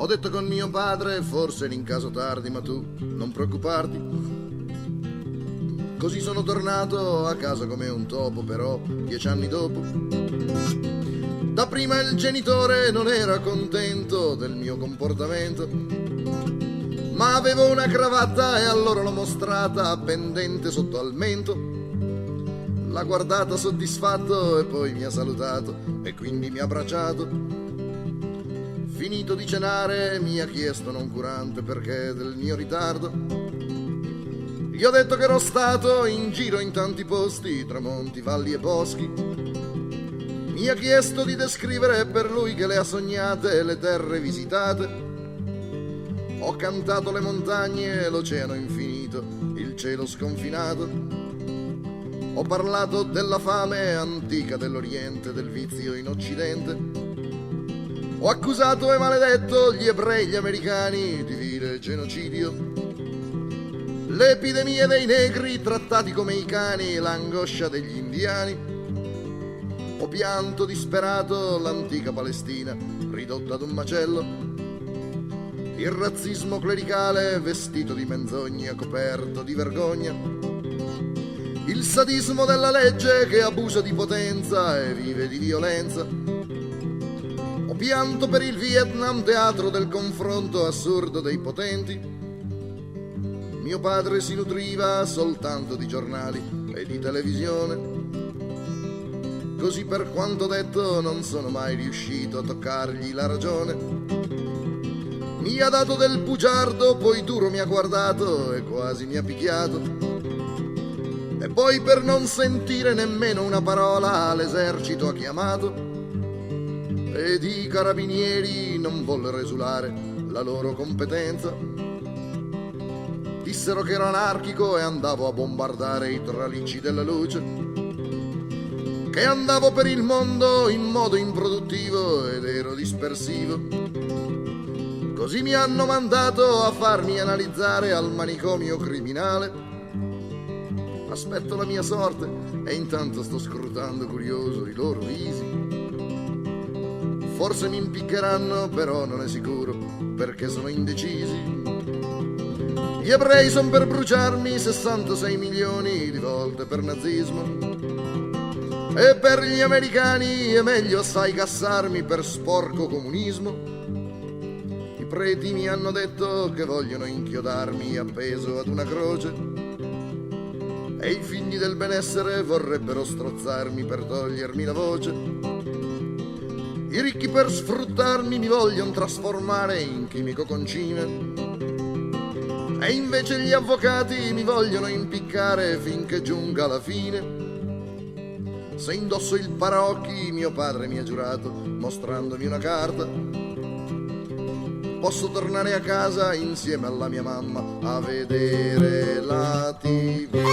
Ho detto con mio padre, forse in caso tardi, ma tu non preoccuparti. Così sono tornato a casa come un topo, però 10 anni dopo. Dapprima il genitore non era contento del mio comportamento, ma avevo una cravatta e allora l'ho mostrata pendente sotto al mento. L'ha guardata soddisfatto e poi mi ha salutato e quindi mi ha abbracciato. Finito di cenare mi ha chiesto noncurante perché del mio ritardo. Gli ho detto che ero stato in giro in tanti posti, tramonti, valli e boschi. Mi ha chiesto di descrivere per lui che le ha sognate le terre visitate. Ho cantato le montagne, l'oceano infinito, il cielo sconfinato. Ho parlato della fame antica dell'Oriente, del vizio in Occidente. Ho accusato e maledetto gli ebrei, gli americani di vile genocidio. Le epidemie dei negri trattati come i cani, l'angoscia degli indiani. Ho pianto disperato l'antica Palestina ridotta ad un macello. Il razzismo clericale vestito di menzogna, coperto di vergogna. Il sadismo della legge che abusa di potenza e vive di violenza. Ho pianto per il Vietnam, teatro del confronto assurdo dei potenti. Mio padre si nutriva soltanto di giornali e di televisione. Così per quanto detto non sono mai riuscito a toccargli la ragione. Mi ha dato del bugiardo, poi duro mi ha guardato e quasi mi ha picchiato. E poi per non sentire nemmeno una parola all'esercito ha chiamato. Ed i carabinieri non vollero esulare la loro competenza. Dissero che ero anarchico e andavo a bombardare i tralicci della luce, che andavo per il mondo in modo improduttivo ed ero dispersivo. Così mi hanno mandato a farmi analizzare al manicomio criminale. Aspetto la mia sorte e intanto sto scrutando curioso i loro visi. Forse mi impiccheranno, però non è sicuro, perché sono indecisi. Gli ebrei son per bruciarmi 66 milioni di volte per nazismo. E per gli americani è meglio assai cassarmi per sporco comunismo. I preti mi hanno detto che vogliono inchiodarmi appeso ad una croce. E i figli del benessere vorrebbero strozzarmi per togliermi la voce. I ricchi per sfruttarmi mi vogliono trasformare in chimico concime. E invece gli avvocati mi vogliono impiccare finché giunga la fine. Se indosso il paraocchi mio padre mi ha giurato, mostrandomi una carta, posso tornare a casa insieme alla mia mamma a vedere la TV.